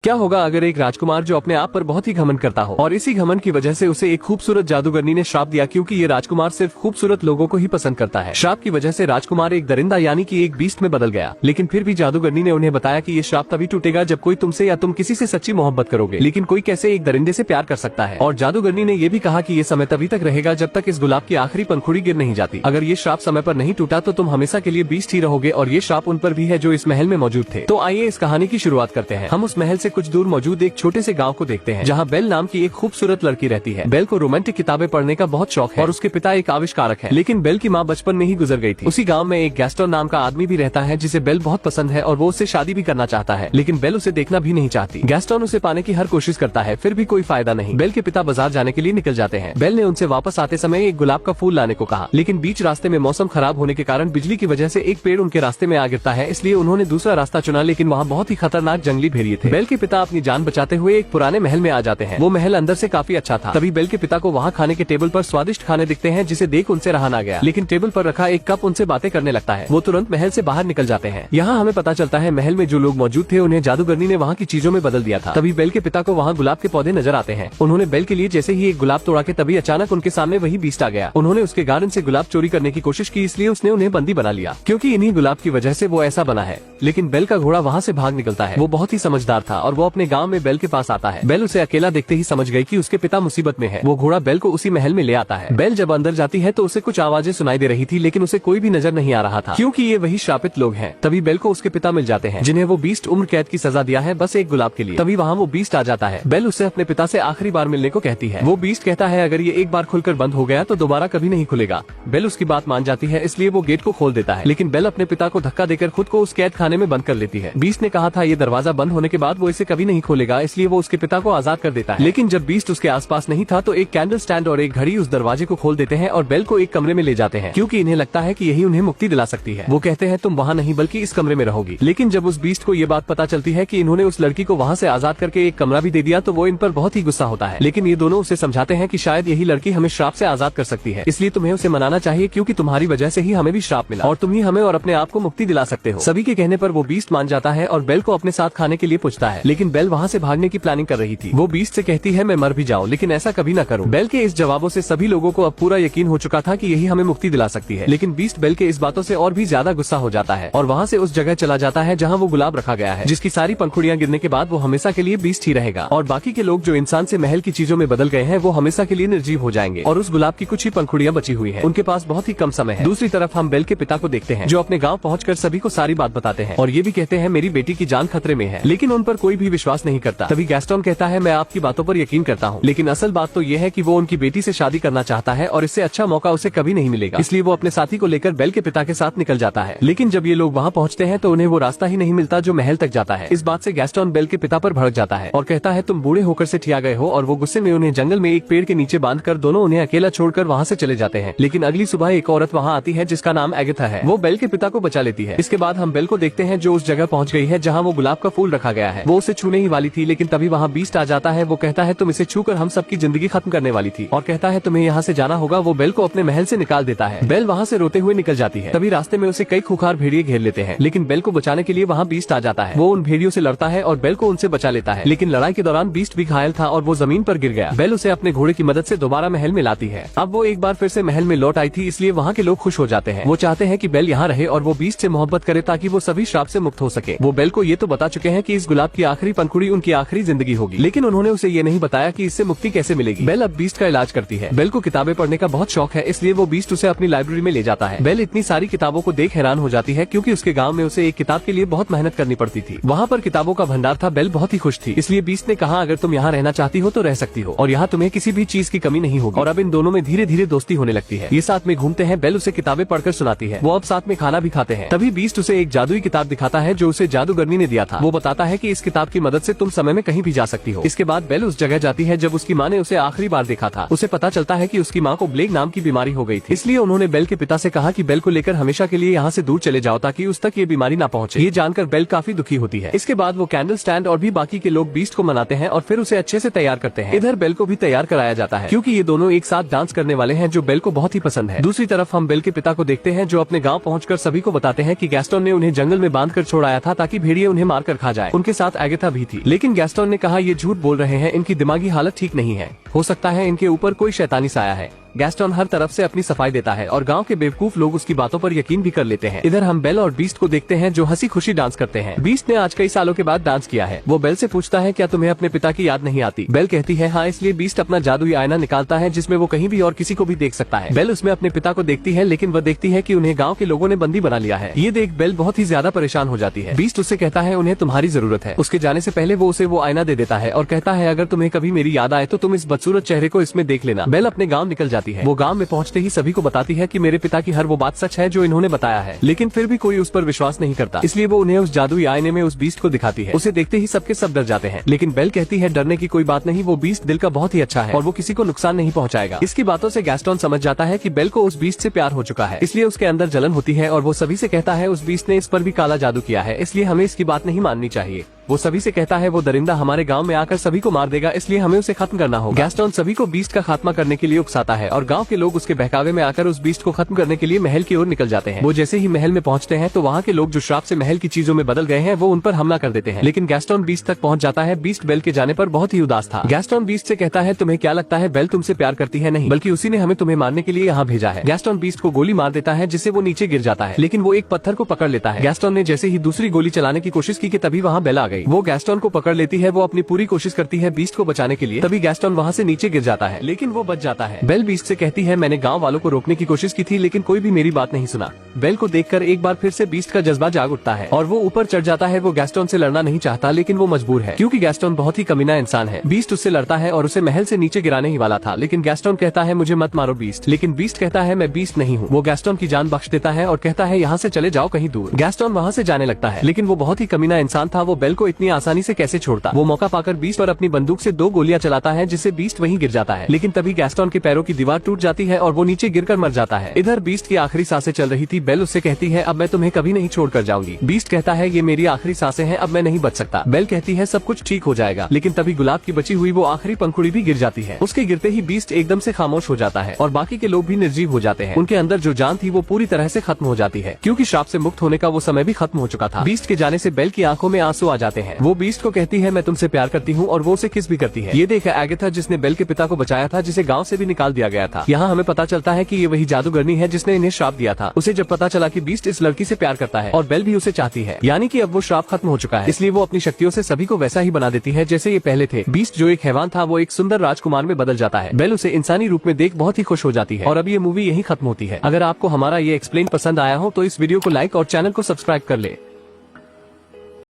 क्या होगा अगर एक राजकुमार जो अपने आप पर बहुत ही घमंड करता हो और इसी घमंड की वजह से उसे एक खूबसूरत जादूगरनी ने श्राप दिया, क्योंकि ये राजकुमार सिर्फ खूबसूरत लोगों को ही पसंद करता है। श्राप की वजह से राजकुमार एक दरिंदा यानी कि एक बीस्ट में बदल गया, लेकिन फिर भी जादूगरनी ने उन्हें बताया कि ये श्राप तभी टूटेगा जब कोई तुमसे या तुम किसी से सच्ची मोहब्बत करोगे। लेकिन कोई कैसे एक दरिंदे से प्यार कर सकता है। और जादूगरनी ने ये भी कहा कि ये समय तभी तक रहेगा जब तक इस गुलाब की आखिरी पंखुड़ी गिर नहीं जाती। अगर ये श्राप समय पर नहीं टूटा तो तुम हमेशा के लिए बीस्ट ही रहोगे। और ये श्राप उन पर भी है जो इस महल में मौजूद थे। तो आइए इस कहानी की शुरुआत करते हैं। हम उस महल से कुछ दूर मौजूद एक छोटे से गांव को देखते हैं, जहां बेल नाम की एक खूबसूरत लड़की रहती है। बेल को रोमांटिक किताबें पढ़ने का बहुत शौक है और उसके पिता एक आविष्कारक है, लेकिन बेल की मां बचपन में ही गुजर गई थी। उसी गांव में एक गैस्टन नाम का आदमी भी रहता है जिसे बेल बहुत पसंद है और वो उससे शादी भी करना चाहता है, लेकिन बेल उसे देखना भी नहीं चाहती। गैस्टन उसे पाने की हर कोशिश करता है, फिर भी कोई फायदा नहीं। बेल के पिता बाजार जाने के लिए निकल जाते हैं। बेल ने उनसे वापस आते समय एक गुलाब का फूल लाने को कहा, लेकिन बीच रास्ते में मौसम खराब होने के कारण बिजली की वजह से एक पेड़ उनके रास्ते में आ गिरता है, इसलिए उन्होंने दूसरा रास्ता चुना, लेकिन वहाँ बहुत ही खतरनाक जंगली भेड़िए थे। बेल के पिता अपनी जान बचाते हुए एक पुराने महल में आ जाते हैं। वो महल अंदर से काफी अच्छा था। तभी बेल के पिता को वहाँ खाने के टेबल पर स्वादिष्ट खाने दिखते हैं, जिसे देख उनसे रहा ना गया। लेकिन टेबल पर रखा एक कप उनसे बातें करने लगता है। वो तुरंत महल से बाहर निकल जाते हैं। यहाँ हमें पता चलता है महल में जो लोग मौजूद थे उन्हें जादूगरनी ने वहाँ की चीजों में बदल दिया था। तभी बेल के पिता को वहाँ गुलाब के पौधे नजर आते हैं। उन्होंने बेल के लिए जैसे ही एक गुलाब तोड़ा के तभी अचानक उनके सामने वही बीस्ट आ गया। उन्होंने उसके गार्डन से गुलाब चोरी करने की कोशिश की, इसलिए उसने उन्हें बंदी बना लिया, क्योंकि इन्हीं गुलाब की वजह से वो ऐसा बना है। लेकिन बेल का घोड़ा वहाँ से भाग निकलता है। वो बहुत ही समझदार था और वो अपने गाँव में बेल के पास आता है। बेल उसे अकेला देखते ही समझ गई कि उसके पिता मुसीबत में है। वो घोड़ा बेल को उसी महल में ले आता है। बेल जब अंदर जाती है तो उसे कुछ आवाजें सुनाई दे रही थी, लेकिन उसे कोई भी नजर नहीं आ रहा था, क्योंकि ये वही श्रापित लोग हैं। तभी बेल को उसके पिता मिल जाते हैं, जिन्हें वो बीस्ट उम्र कैद की सजा दिया है बस एक गुलाब के लिए। तभी वहाँ वो बीस्ट आ जाता है। बेल उससे अपने पिता से आखिरी बार मिलने को कहती है। वो बीस्ट कहता है अगर ये एक बार खुलकर बंद हो गया तो दोबारा कभी नहीं खुलेगा। बेल उसकी बात मान जाती है, इसलिए वो गेट को खोल देता है, लेकिन बेल अपने पिता को धक्का देकर खुद को उस कैद खाने में बंद कर लेती है। बीस्ट ने कहा था ये दरवाजा बंद होने के बाद वो इसे कभी नहीं खोलेगा, इसलिए वो उसके पिता को आजाद कर देता है। लेकिन जब बीस्ट उसके आसपास नहीं था तो एक कैंडल स्टैंड और एक घड़ी उस दरवाजे को खोल देते हैं और बेल को एक कमरे में ले जाते हैं, क्योंकि इन्हें लगता है कि यही उन्हें मुक्ति दिला सकती है। वो कहते हैं तुम वहाँ नहीं बल्कि इस कमरे में रहोगी। लेकिन जब उस बीस्ट को ये बात पता चलती है कि इन्होंने उस लड़की को वहाँ से आजाद करके एक कमरा भी दे दिया तो वो इन पर बहुत ही गुस्सा होता है। लेकिन ये दोनों उसे समझाते हैं कि शायद यही लड़की हमें श्राप से आजाद कर सकती है, इसलिए तुम्हें उसे मनाना चाहिए, क्योंकि तुम्हारी वजह से ही हमें भी श्राप मिला और तुम ही हमें और अपने आप को मुक्ति दिला सकते हो। सभी के कहने पर वो बीस्ट मान जाता है और बेल को अपने साथ खाने के लिए पूछता है, लेकिन बेल वहाँ से भागने की प्लानिंग कर रही थी। वो बीस्ट से कहती है मैं मर भी जाऊँ लेकिन ऐसा कभी न करूँ। बेल के इस जवाबों से सभी लोगों को अब पूरा यकीन हो चुका था कि यही हमें मुक्ति दिला सकती है। लेकिन बीस्ट बेल के इस बातों से और भी ज्यादा गुस्सा हो जाता है और वहाँ से उस जगह चला जाता है जहाँ वो गुलाब रखा गया है, जिसकी सारी पंखुड़ियाँ गिरने के बाद वो हमेशा के लिए बीस्ट ही रहेगा और बाकी के लोग जो इंसान से महल की चीजों में बदल गए हैं वो हमेशा के लिए निर्जीव हो जाएंगे और उस गुलाब की कुछ ही पंखुड़ियाँ बची हुई है। उनके पास बहुत ही कम समय है। दूसरी तरफ हम बेल के पिता को देखते हैं, जो अपने गाँव पहुँचकर सभी को सारी बात बताते हैं और ये भी कहते हैं मेरी बेटी की जान खतरे में है, लेकिन उन पर कोई भी विश्वास नहीं करता। तभी गैस्टन कहता है मैं आपकी बातों पर यकीन करता हूँ, लेकिन असल बात तो ये है कि वो उनकी बेटी से शादी करना चाहता है और इससे अच्छा मौका उसे कभी नहीं मिलेगा, इसलिए वो अपने साथी को लेकर बेल के पिता के साथ निकल जाता है। लेकिन जब ये लोग वहाँ पहुँचते हैं तो उन्हें वो रास्ता ही नहीं मिलता जो महल तक जाता है। इस बात से गैस्टन बेल के पिता पर भड़क जाता है और कहता है तुम बूढ़े होकर से ठिया गए हो, और वो गुस्से में उन्हें जंगल में एक पेड़ के नीचे बांधकर दोनों उन्हें अकेला छोड़कर वहाँ से चले जाते हैं। लेकिन अगली सुबह एक औरत वहाँ आती है जिसका नाम एगथा है। वो बेल के पिता को बचा लेती है। इसके बाद हम बेल को देखते हैं जो उस जगह पहुँच गई है जहाँ वो गुलाब का फूल रखा गया है। वो उसे छूने ही वाली थी, लेकिन तभी वहाँ बीस्ट आ जाता है। वो कहता है तुम इसे छूकर हम सबकी जिंदगी खत्म करने वाली थी और कहता है तुम्हें यहाँ से जाना होगा। वो बेल को अपने महल से निकाल देता है। बेल वहाँ से रोते हुए निकल जाती है। तभी रास्ते में उसे कई खूंखार भेड़िए घेर लेते हैं, लेकिन बेल को बचाने के लिए वहाँ बीस्ट आ जाता है। वो उन भेड़ियों से लड़ता है और बेल को उनसे बचा लेता है, लेकिन लड़ाई के दौरान बीस्ट भी घायल था और वो जमीन पर गिर गया। बेल उसे अपने घोड़े की मदद से दोबारा महल में लाती है। अब वो एक बार फिर से महल में लौट आई थी, इसलिए वहाँ के लोग खुश हो जाते हैं। वो चाहते हैं कि बेल यहाँ रहे और वो बीस्ट से मोहब्बत करे ताकि वो सभी श्राप से मुक्त हो सके। वो बेल को ये तो बता चुके हैं कि इस गुलाब की आखिरी पंखुड़ी उनकी आखिरी जिंदगी होगी, लेकिन उन्होंने उसे ये नहीं बताया कि इससे मुक्ति कैसे मिलेगी। बेल अब बीस्ट का इलाज करती है। बेल को किताबें पढ़ने का बहुत शौक है, इसलिए वो बीस्ट उसे अपनी लाइब्रेरी में ले जाता है। बेल इतनी सारी किताबों को देख हैरान हो जाती है, क्योंकि उसके गाँव में उसे एक किताब के लिए बहुत मेहनत करनी पड़ती थी। वहाँ पर किताबों का भंडार था। बेल बहुत ही खुश थी, इसलिए बीस्ट ने कहा अगर तुम यहाँ रहना चाहती हो तो रह सकती हो और यहाँ तुम्हें किसी भी चीज की कमी नहीं होगी। और अब इन दोनों में धीरे धीरे दोस्ती होने लगती है। ये साथ में घूमते हैं। बेल उसे किताबें पढ़कर सुनाती है। वो अब साथ में खाना भी खाते हैं। तभी बीस्ट उसे एक जादुई किताब दिखाता है जो उसे जादूगरनी ने दिया था। वो बताता है कि इस किताब की मदद से तुम समय में कहीं भी जा सकती हो। इसके बाद बेल उस जगह जाती है जब उसकी माँ ने उसे आखिरी बार देखा था। उसे पता चलता है कि उसकी माँ को प्लेग नाम की बीमारी हो गई थी, इसलिए उन्होंने बेल के पिता से कहा कि बेल को लेकर हमेशा के लिए यहाँ से दूर चले जाओ ताकि उस तक ये बीमारी ना पहुँचे। ये जानकर बेल काफी दुखी होती है। इसके बाद वो कैंडल स्टैंड और भी बाकी के लोग बीस्ट को मनाते हैं और फिर उसे अच्छे से तैयार करते हैं। इधर बेल को भी तैयार कराया जाता है, क्योंकि ये दोनों एक साथ डांस करने वाले हैं जो बेल को बहुत ही पसंद है। दूसरी तरफ हम बेल के पिता को देखते हैं जो अपने गाँव पहुँचकर सभी को बताते हैं कि गैस्टन ने उन्हें जंगल में बांध कर छोड़ाया था ताकि भेड़िए उन्हें मार कर खा जाए। उनके साथ एगाथा भी थी। लेकिन गैस्टोन ने कहा ये झूठ बोल रहे हैं, इनकी दिमागी हालत ठीक नहीं है, हो सकता है इनके ऊपर कोई शैतानी साया है। गैस्टोन हर तरफ से अपनी सफाई देता है और गांव के बेवकूफ लोग उसकी बातों पर यकीन भी कर लेते हैं। इधर हम बेल और बीस्ट को देखते हैं जो हंसी खुशी डांस करते हैं। बीस्ट ने आज कई सालों के बाद डांस किया है। वो बेल से पूछता है क्या तुम्हें अपने पिता की याद नहीं आती? बेल कहती है हाँ, इसलिए बीस्ट अपना जादुई आईना निकालता है जिसमें वो कहीं भी और किसी को भी देख सकता है। बेल उसमें अपने पिता को देखती है, लेकिन वह देखती है कि उन्हें गाँव के लोगों ने बंदी बना लिया है। ये देख बेल बहुत ही ज्यादा परेशान हो जाती है। बीस्ट उससे कहता है उन्हें तुम्हारी जरूरत है। उसके जाने से पहले वो उसे वो आईना दे देता है और कहता है अगर तुम्हें कभी मेरी याद आए तो तुम इस बदसूरत चेहरे को इसमें देख लेना। बेल अपने गाँव निकल जाती है। वो गाँव में पहुंचते ही सभी को बताती है कि मेरे पिता की हर वो बात सच है जो इन्होंने बताया है, लेकिन फिर भी कोई उस पर विश्वास नहीं करता। इसलिए वो उन्हें उस जादुई आईने में उस बीस्ट को दिखाती है। उसे देखते ही सबके सब डर जाते हैं, लेकिन बेल कहती है डरने की कोई बात नहीं, वो बीस्ट दिल का बहुत ही अच्छा है और वो किसी को नुकसान नहीं पहुंचाएगा। इसकी बातों से गैस्टोन समझ जाता है कि बेल को उस बीस्ट से प्यार हो चुका है, इसलिए उसके अंदर जलन होती है और वो सभी से कहता है उस बीस्ट ने इस पर भी काला जादू किया है, इसलिए हमें इसकी बात नहीं माननी चाहिए। वो सभी से कहता है वो दरिंदा हमारे गांव में आकर सभी को मार देगा, इसलिए हमें उसे खत्म करना होगा। गैस्टोन सभी को बीस्ट का खात्मा करने के लिए उकसाता है और गांव के लोग उसके बहकावे में आकर उस बीस्ट को खत्म करने के लिए महल की ओर निकल जाते हैं। वो जैसे ही महल में पहुंचते हैं तो वहाँ के लोग जो श्राप से महल की चीजों में बदल गए हैं वो उन पर हमला कर देते हैं, लेकिन गैस्टोन बीस्ट तक पहुँच जाता है। बीस्ट बेल के जाने पर बहुत ही उदास था। गैस्टोन बीस्ट से कहता है तुम्हें क्या लगता है बेल तुमसे प्यार करती है? नहीं, बल्कि उसी ने हमें तुम्हें मारने के लिए यहाँ भेजा है। गैस्टोन बीस्ट को गोली मार देता है जिससे वो नीचे गिर जाता है, लेकिन वो एक पत्थर को पकड़ लेता है। गैस्टोन ने जैसे ही दूसरी गोली चलाने की कोशिश की कि तभी वहाँ बेल आ गई। वो गैस्टोन को पकड़ लेती है। वो अपनी पूरी कोशिश करती है बीस्ट को बचाने के लिए, तभी गैस्टोन वहाँ से नीचे गिर जाता है, लेकिन वो बच जाता है। बेल बीस्ट से कहती है मैंने गाँव वालों को रोकने की कोशिश की थी, लेकिन कोई भी मेरी बात नहीं सुना। बेल को देखकर एक बार फिर से बीस्ट का जज्बा जाग उठता है और वो ऊपर चढ़ जाता है। वो गैस्टोन से लड़ना नहीं चाहता, लेकिन वो मजबूर है क्योंकि गैस्टोन बहुत ही कमीना इंसान है। बीस्ट उससे लड़ता है और उसे महल से नीचे गिराने ही वाला था, लेकिन गैस्टोन कहता है मुझे मत मारो बीस्ट। लेकिन बीस्ट कहता है मैं बीस्ट नहीं हूँ। वो गैस्टोन की जान बख्श देता है और कहता है यहाँ से चले जाओ कहीं दूर। गैस्टोन वहाँ से जाने लगता है, लेकिन वो बहुत ही कमीना इंसान था। वो बेल को इतनी आसानी से कैसे छोड़ता। वो मौका पाकर बीस्ट पर अपनी बंदूक से 2 गोलियां चलाता है जिससे बीस्ट वहीं गिर जाता है, लेकिन तभी गैस्टोन के पैरों की दीवार टूट जाती है और वो नीचे गिरकर मर जाता है। इधर बीस्ट की आखिरी सांसें चल रही थी। बेल उससे कहती है अब मैं तुम्हें कभी नहीं छोड़कर जाऊंगी। बीस्ट कहता है ये मेरी आखिरी सांसें हैं, अब मैं नहीं बच सकता। बेल कहती है सब कुछ ठीक हो जाएगा, लेकिन तभी गुलाब की बची हुई वो आखिरी पंखुड़ी भी गिर जाती है। उसके गिरते ही बीस्ट एकदम से खामोश हो जाता है और बाकी के लोग भी निर्जीव हो जाते हैं। उनके अंदर जो जान थी वो पूरी तरह से खत्म हो जाती है, क्योंकि श्राप से मुक्त होने का वो समय भी खत्म हो चुका था। बीस्ट के जाने से बेल की आंखों में आंसू आ जाते हैं। वो बीस्ट को कहती है मैं तुमसे प्यार करती हूँ और वो उसे किस भी करती है। ये देखा एगाथा जिसने बेल के पिता को बचाया था, जिसे गाँव से भी निकाल दिया गया था। यहाँ हमें पता चलता है कि ये वही जादूगरनी है जिसने इन्हें श्राप दिया था। उसे जब पता चला कि बीस्ट इस लड़की से प्यार करता है और बेल भी उसे चाहती है, यानी कि अब वो श्राप खत्म हो चुका है, इसलिए वो अपनी शक्तियों से सभी को वैसा ही बना देती है जैसे ये पहले थे। बीस्ट जो एक हैवान था वो एक सुंदर राजकुमार में बदल जाता है। बेल उसे इंसानी रूप में देख बहुत ही खुश हो जाती है और अब ये मूवी यही खत्म होती है। अगर आपको हमारा ये एक्सप्लेन पसंद आया हो तो इस वीडियो को लाइक और चैनल को सब्सक्राइब कर ले।